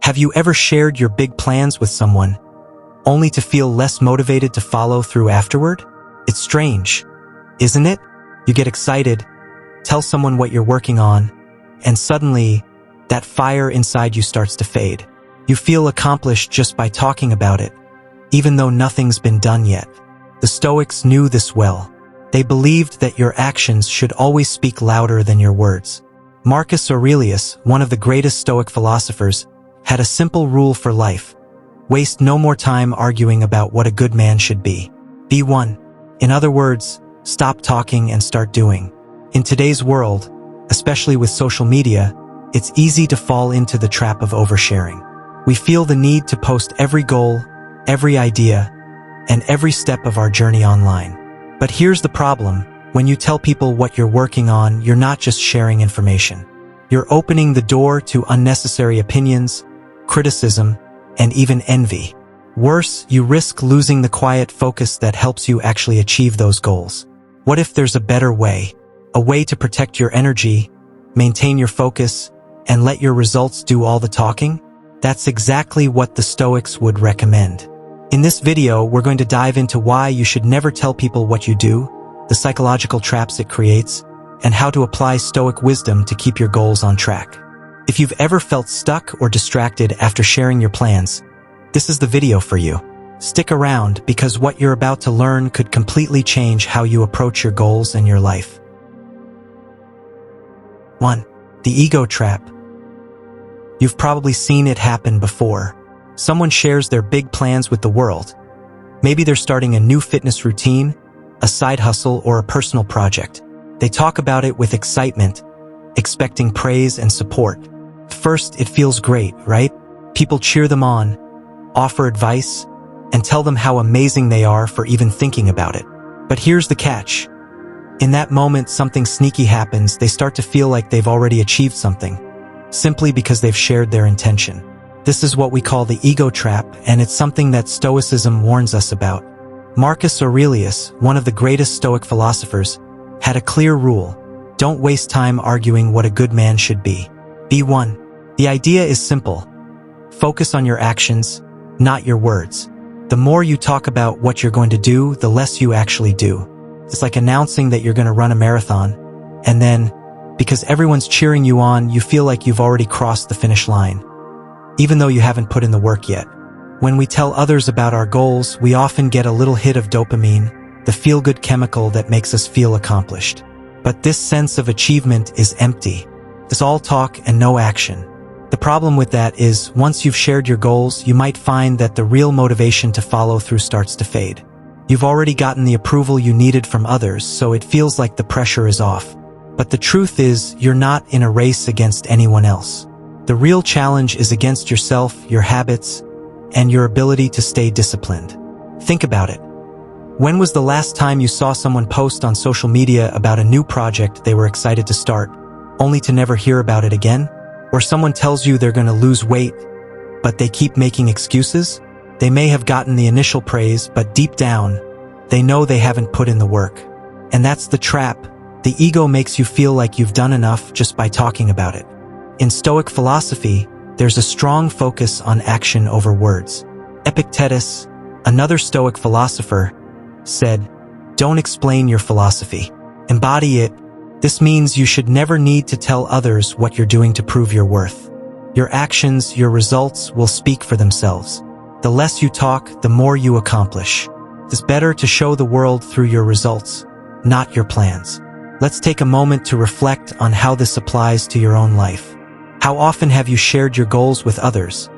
Have you ever shared your big plans with someone, only to feel less motivated to follow through afterward? It's strange, isn't it? You get excited, tell someone what you're working on, and suddenly, that fire inside you starts to fade. You feel accomplished just by talking about it, even though nothing's been done yet. The Stoics knew this well. They believed that your actions should always speak louder than your words. Marcus Aurelius, one of the greatest Stoic philosophers, had a simple rule for life: waste no more time arguing about what a good man should be. Be one. In other words, stop talking and start doing. In today's world, especially with social media, it's easy to fall into the trap of oversharing. We feel the need to post every goal, every idea, and every step of our journey online. But here's the problem: when you tell people what you're working on, you're not just sharing information. You're opening the door to unnecessary opinions, criticism, and even envy. Worse, you risk losing the quiet focus that helps you actually achieve those goals. What if there's a better way? A way to protect your energy, maintain your focus, and let your results do all the talking? That's exactly what the Stoics would recommend. In this video, we're going to dive into why you should never tell people what you do, the psychological traps it creates, and how to apply Stoic wisdom to keep your goals on track. If you've ever felt stuck or distracted after sharing your plans, this is the video for you. Stick around, because what you're about to learn could completely change how you approach your goals and your life. 1. The ego trap. You've probably seen it happen before. Someone shares their big plans with the world. Maybe they're starting a new fitness routine, a side hustle, or a personal project. They talk about it with excitement, expecting praise and support. First, it feels great, right? People cheer them on, offer advice, and tell them how amazing they are for even thinking about it. But here's the catch. In that moment, something sneaky happens. They start to feel like they've already achieved something, simply because they've shared their intention. This is what we call the ego trap, and it's something that Stoicism warns us about. Marcus Aurelius, one of the greatest Stoic philosophers, had a clear rule: don't waste time arguing what a good man should be. Be one. The idea is simple. Focus on your actions, not your words. The more you talk about what you're going to do, the less you actually do. It's like announcing that you're going to run a marathon, and then, because everyone's cheering you on, you feel like you've already crossed the finish line, even though you haven't put in the work yet. When we tell others about our goals, we often get a little hit of dopamine, the feel-good chemical that makes us feel accomplished. But this sense of achievement is empty. It's all talk and no action. The problem with that is, once you've shared your goals, you might find that the real motivation to follow through starts to fade. You've already gotten the approval you needed from others, so it feels like the pressure is off. But the truth is, you're not in a race against anyone else. The real challenge is against yourself, your habits, and your ability to stay disciplined. Think about it. When was the last time you saw someone post on social media about a new project they were excited to start, only to never hear about it again? Or someone tells you they're going to lose weight, but they keep making excuses? They may have gotten the initial praise, but deep down, they know they haven't put in the work. And that's the trap. The ego makes you feel like you've done enough just by talking about it. In Stoic philosophy, there's a strong focus on action over words. Epictetus, another Stoic philosopher, said, "Don't explain your philosophy. Embody it." This means you should never need to tell others what you're doing to prove your worth. Your actions, your results will speak for themselves. The less you talk, the more you accomplish. It's better to show the world through your results, not your plans. Let's take a moment to reflect on how this applies to your own life. How often have you shared your goals with others,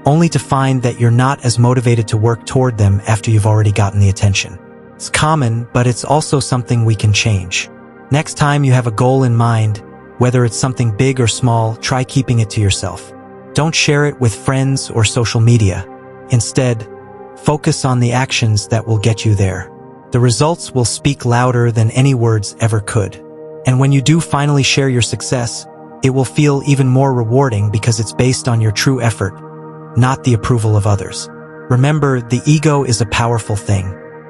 only to find that you're not as motivated to work toward them after you've already gotten the attention? It's common, but it's also something we can change. Next time you have a goal in mind, whether it's something big or small, try keeping it to yourself. Don't share it with friends or social media. Instead, focus on the actions that will get you there. The results will speak louder than any words ever could. And when you do finally share your success, it will feel even more rewarding because it's based on your true effort, not the approval of others. Remember, the ego is a powerful thing.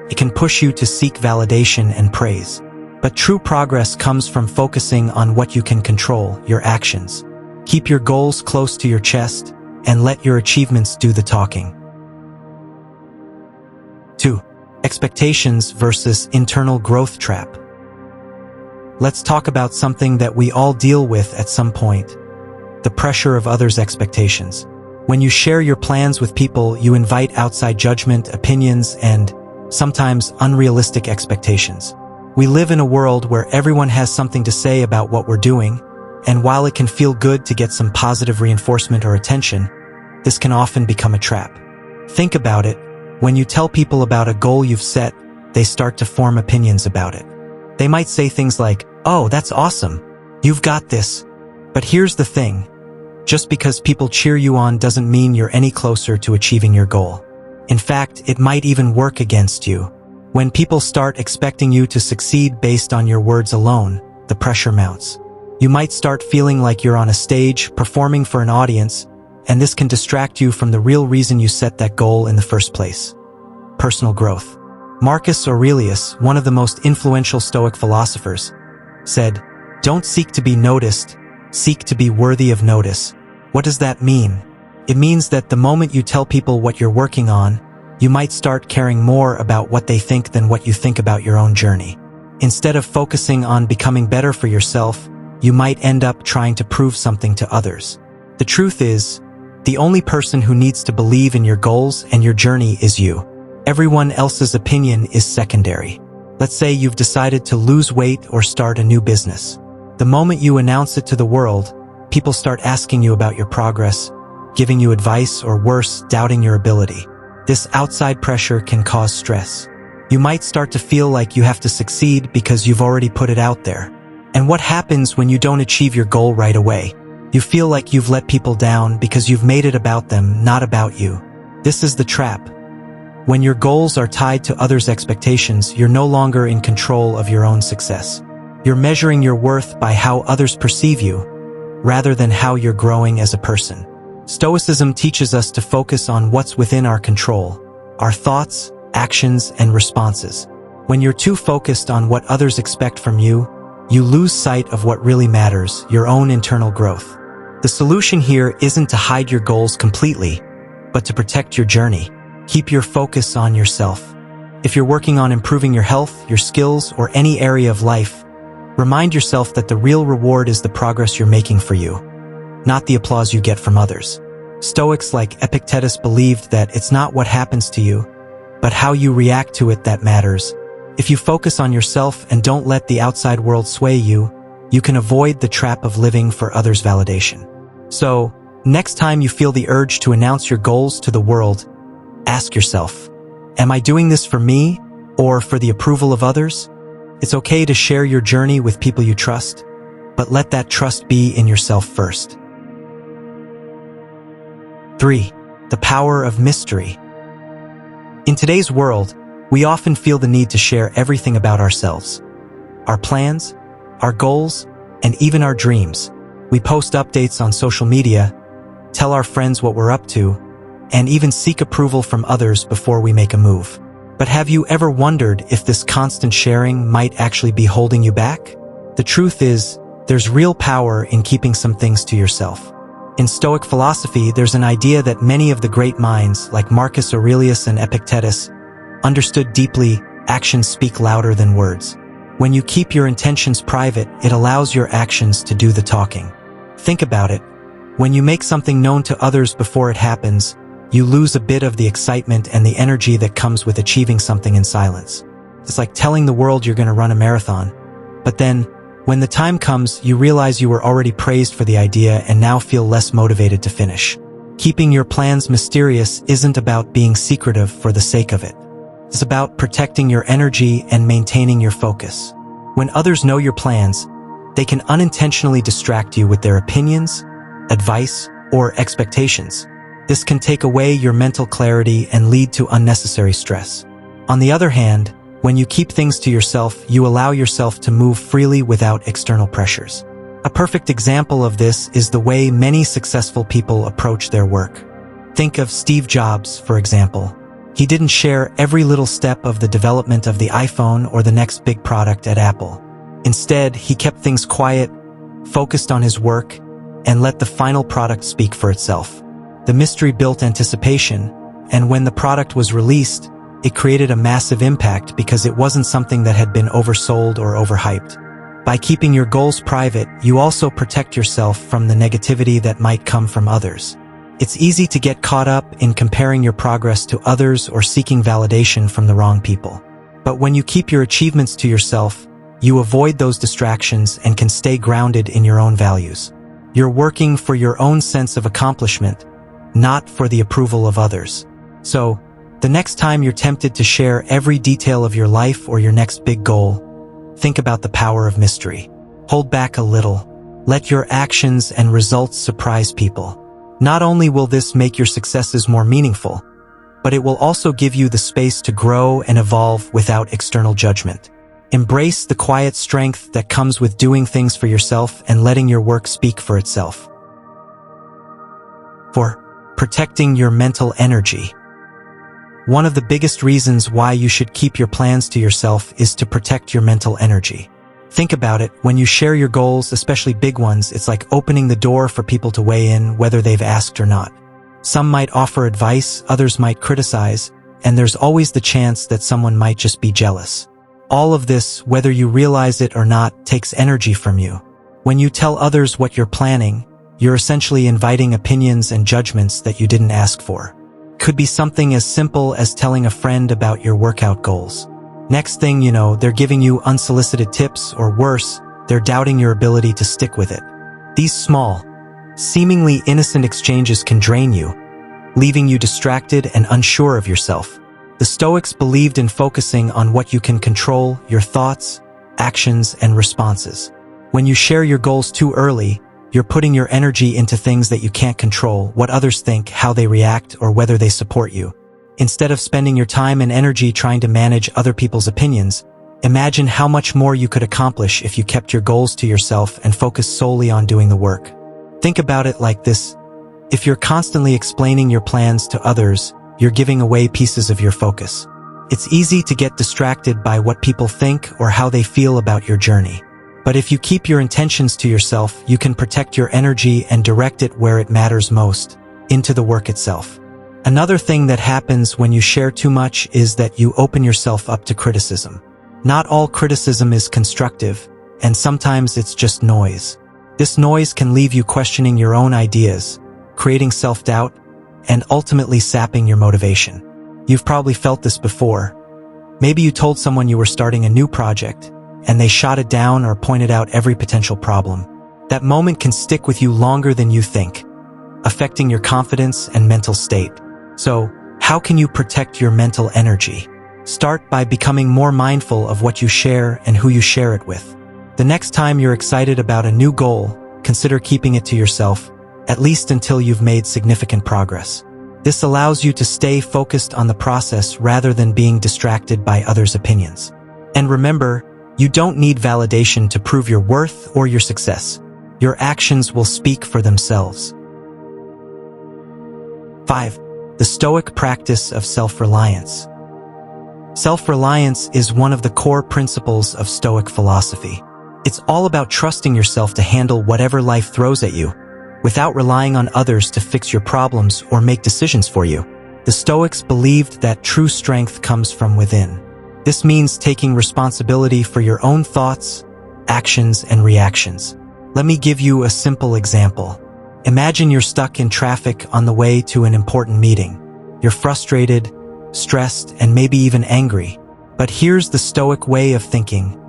It can push you to seek validation and praise. But true progress comes from focusing on what you can control, your actions. Keep your goals close to your chest, and let your achievements do the talking. 2. Expectations versus internal growth trap. Let's talk about something that we all deal with at some point: the pressure of others' expectations. When you share your plans with people, you invite outside judgment, opinions, and sometimes unrealistic expectations. We live in a world where everyone has something to say about what we're doing, and while it can feel good to get some positive reinforcement or attention, this can often become a trap. Think about it. When you tell people about a goal you've set, they start to form opinions about it. They might say things like, "Oh, that's awesome. You've got this." But here's the thing. Just because people cheer you on doesn't mean you're any closer to achieving your goal. In fact, it might even work against you. When people start expecting you to succeed based on your words alone, the pressure mounts. You might start feeling like you're on a stage, performing for an audience, and this can distract you from the real reason you set that goal in the first place: personal growth. Marcus Aurelius, one of the most influential Stoic philosophers, said, "Don't seek to be noticed, seek to be worthy of notice." What does that mean? It means that the moment you tell people what you're working on, you might start caring more about what they think than what you think about your own journey. Instead of focusing on becoming better for yourself, you might end up trying to prove something to others. The truth is, the only person who needs to believe in your goals and your journey is you. Everyone else's opinion is secondary. Let's say you've decided to lose weight or start a new business. The moment you announce it to the world, people start asking you about your progress, giving you advice, or worse, doubting your ability. This outside pressure can cause stress. You might start to feel like you have to succeed because you've already put it out there. And what happens when you don't achieve your goal right away? You feel like you've let people down because you've made it about them, not about you. This is the trap. When your goals are tied to others' expectations, you're no longer in control of your own success. You're measuring your worth by how others perceive you, rather than how you're growing as a person. Stoicism teaches us to focus on what's within our control: our thoughts, actions, and responses. When you're too focused on what others expect from you, you lose sight of what really matters: your own internal growth. The solution here isn't to hide your goals completely, but to protect your journey. Keep your focus on yourself. If you're working on improving your health, your skills, or any area of life, remind yourself that the real reward is the progress you're making for you, not the applause you get from others. Stoics like Epictetus believed that it's not what happens to you, but how you react to it that matters. If you focus on yourself and don't let the outside world sway you, you can avoid the trap of living for others' validation. So, next time you feel the urge to announce your goals to the world, ask yourself, am I doing this for me or for the approval of others? It's okay to share your journey with people you trust, but let that trust be in yourself first. 3. The power of mystery. In today's world, we often feel the need to share everything about ourselves: our plans, our goals, and even our dreams. We post updates on social media, tell our friends what we're up to, and even seek approval from others before we make a move. But have you ever wondered if this constant sharing might actually be holding you back? The truth is, there's real power in keeping some things to yourself. In Stoic philosophy, there's an idea that many of the great minds, like Marcus Aurelius and Epictetus, understood deeply: actions speak louder than words. When you keep your intentions private, it allows your actions to do the talking. Think about it. When you make something known to others before it happens, you lose a bit of the excitement and the energy that comes with achieving something in silence. It's like telling the world you're going to run a marathon. But then, when the time comes, you realize you were already praised for the idea and now feel less motivated to finish. Keeping your plans mysterious isn't about being secretive for the sake of it. It's about protecting your energy and maintaining your focus. When others know your plans, they can unintentionally distract you with their opinions, advice, or expectations. This can take away your mental clarity and lead to unnecessary stress. On the other hand, when you keep things to yourself, you allow yourself to move freely without external pressures. A perfect example of this is the way many successful people approach their work. Think of Steve Jobs, for example. He didn't share every little step of the development of the iPhone or the next big product at Apple. Instead, he kept things quiet, focused on his work, and let the final product speak for itself. The mystery built anticipation, and when the product was released, it created a massive impact because it wasn't something that had been oversold or overhyped. By keeping your goals private, you also protect yourself from the negativity that might come from others. It's easy to get caught up in comparing your progress to others or seeking validation from the wrong people. But when you keep your achievements to yourself, you avoid those distractions and can stay grounded in your own values. You're working for your own sense of accomplishment, not for the approval of others. So, the next time you're tempted to share every detail of your life or your next big goal, think about the power of mystery. Hold back a little. Let your actions and results surprise people. Not only will this make your successes more meaningful, but it will also give you the space to grow and evolve without external judgment. Embrace the quiet strength that comes with doing things for yourself and letting your work speak for itself. 4. Protecting your mental energy. One of the biggest reasons why you should keep your plans to yourself is to protect your mental energy. Think about it, when you share your goals, especially big ones, it's like opening the door for people to weigh in whether they've asked or not. Some might offer advice, others might criticize, and there's always the chance that someone might just be jealous. All of this, whether you realize it or not, takes energy from you. When you tell others what you're planning, you're essentially inviting opinions and judgments that you didn't ask for. Could be something as simple as telling a friend about your workout goals. Next thing you know, they're giving you unsolicited tips, or worse, they're doubting your ability to stick with it. These small, seemingly innocent exchanges can drain you, leaving you distracted and unsure of yourself. The Stoics believed in focusing on what you can control, your thoughts, actions, and responses. When you share your goals too early, you're putting your energy into things that you can't control, what others think, how they react, or whether they support you. Instead of spending your time and energy trying to manage other people's opinions, imagine how much more you could accomplish if you kept your goals to yourself and focused solely on doing the work. Think about it like this. If you're constantly explaining your plans to others, you're giving away pieces of your focus. It's easy to get distracted by what people think or how they feel about your journey. But if you keep your intentions to yourself, you can protect your energy and direct it where it matters most, into the work itself. Another thing that happens when you share too much is that you open yourself up to criticism. Not all criticism is constructive, and sometimes it's just noise. This noise can leave you questioning your own ideas, creating self-doubt, and ultimately sapping your motivation. You've probably felt this before. Maybe you told someone you were starting a new project, and they shot it down or pointed out every potential problem. That moment can stick with you longer than you think, affecting your confidence and mental state. So, how can you protect your mental energy? Start by becoming more mindful of what you share and who you share it with. The next time you're excited about a new goal, consider keeping it to yourself, at least until you've made significant progress. This allows you to stay focused on the process rather than being distracted by others' opinions. And remember, you don't need validation to prove your worth or your success. Your actions will speak for themselves. 5. The Stoic practice of self-reliance. Self-reliance is one of the core principles of Stoic philosophy. It's all about trusting yourself to handle whatever life throws at you, without relying on others to fix your problems or make decisions for you. The Stoics believed that true strength comes from within. This means taking responsibility for your own thoughts, actions, and reactions. Let me give you a simple example. Imagine you're stuck in traffic on the way to an important meeting. You're frustrated, stressed, and maybe even angry. But here's the Stoic way of thinking.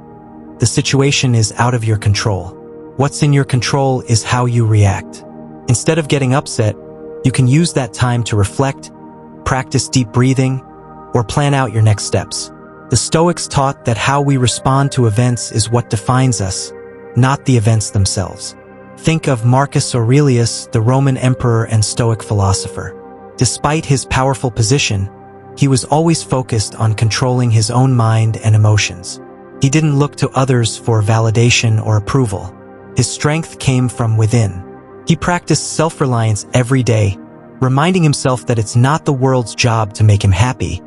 The situation is out of your control. What's in your control is how you react. Instead of getting upset, you can use that time to reflect, practice deep breathing, or plan out your next steps. The Stoics taught that how we respond to events is what defines us, not the events themselves. Think of Marcus Aurelius, the Roman emperor and Stoic philosopher. Despite his powerful position, he was always focused on controlling his own mind and emotions. He didn't look to others for validation or approval. His strength came from within. He practiced self-reliance every day, reminding himself that it's not the world's job to make him happy,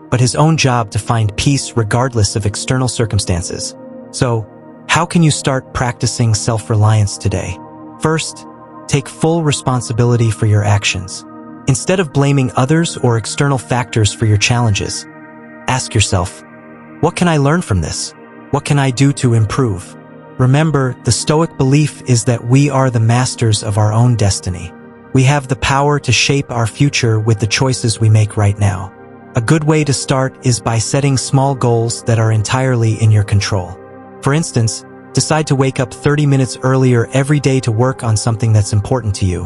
but his own job to find peace regardless of external circumstances. So, how can you start practicing self-reliance today? First, take full responsibility for your actions. Instead of blaming others or external factors for your challenges, ask yourself, what can I learn from this? What can I do to improve? Remember, the Stoic belief is that we are the masters of our own destiny. We have the power to shape our future with the choices we make right now. A good way to start is by setting small goals that are entirely in your control. For instance, decide to wake up 30 minutes earlier every day to work on something that's important to you,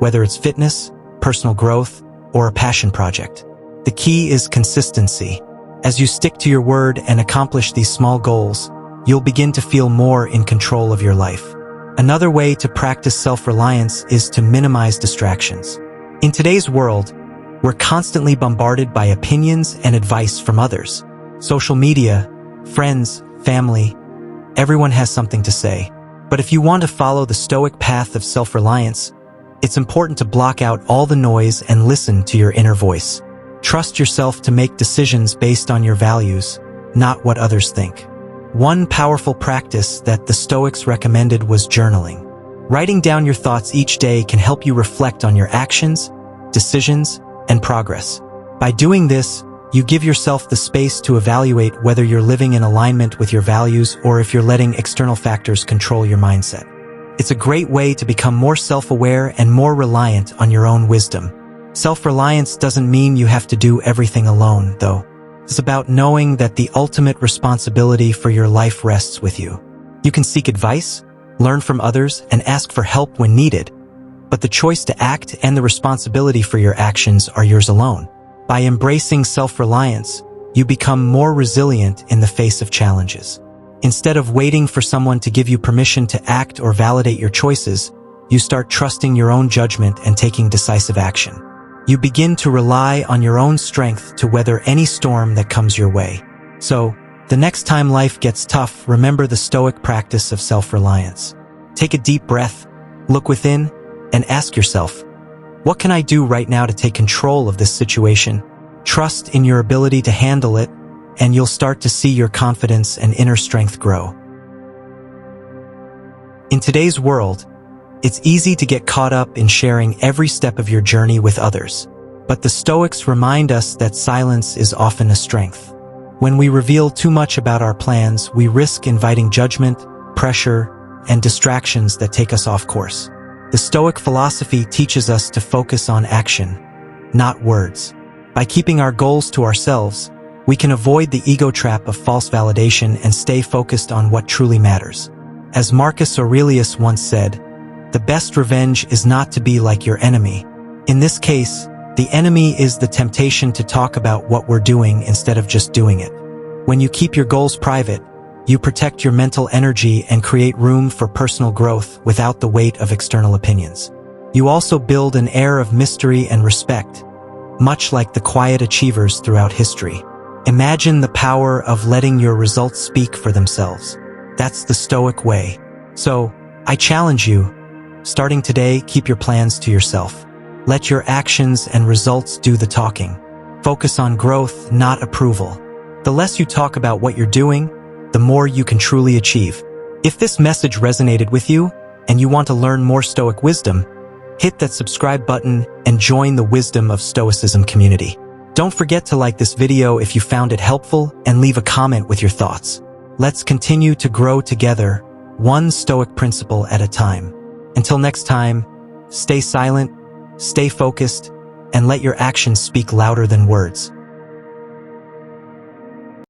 whether it's fitness, personal growth, or a passion project. The key is consistency. As you stick to your word and accomplish these small goals, you'll begin to feel more in control of your life. Another way to practice self-reliance is to minimize distractions. In today's world, we're constantly bombarded by opinions and advice from others. Social media, friends, family, everyone has something to say. But if you want to follow the Stoic path of self-reliance, it's important to block out all the noise and listen to your inner voice. Trust yourself to make decisions based on your values, not what others think. One powerful practice that the Stoics recommended was journaling. Writing down your thoughts each day can help you reflect on your actions, decisions, and progress. By doing this, you give yourself the space to evaluate whether you're living in alignment with your values or if you're letting external factors control your mindset. It's a great way to become more self-aware and more reliant on your own wisdom. Self-reliance doesn't mean you have to do everything alone, though. It's about knowing that the ultimate responsibility for your life rests with you. You can seek advice, learn from others, and ask for help when needed, but the choice to act and the responsibility for your actions are yours alone. By embracing self-reliance, you become more resilient in the face of challenges. Instead of waiting for someone to give you permission to act or validate your choices, you start trusting your own judgment and taking decisive action. You begin to rely on your own strength to weather any storm that comes your way. So, the next time life gets tough, remember the Stoic practice of self-reliance. Take a deep breath, look within, and ask yourself, what can I do right now to take control of this situation? Trust in your ability to handle it, and you'll start to see your confidence and inner strength grow. In today's world, it's easy to get caught up in sharing every step of your journey with others. But the Stoics remind us that silence is often a strength. When we reveal too much about our plans, we risk inviting judgment, pressure, and distractions that take us off course. The Stoic philosophy teaches us to focus on action, not words. By keeping our goals to ourselves, we can avoid the ego trap of false validation and stay focused on what truly matters. As Marcus Aurelius once said, the best revenge is not to be like your enemy. In this case, the enemy is the temptation to talk about what we're doing instead of just doing it. When you keep your goals private, you protect your mental energy and create room for personal growth without the weight of external opinions. You also build an air of mystery and respect, much like the quiet achievers throughout history. Imagine the power of letting your results speak for themselves. That's the Stoic way. So, I challenge you, starting today, keep your plans to yourself. Let your actions and results do the talking. Focus on growth, not approval. The less you talk about what you're doing, the more you can truly achieve. If this message resonated with you, and you want to learn more Stoic wisdom, hit that subscribe button and join the Wisdom of Stoicism community. Don't forget to like this video if you found it helpful and leave a comment with your thoughts. Let's continue to grow together, one Stoic principle at a time. Until next time, stay silent, stay focused, and let your actions speak louder than words.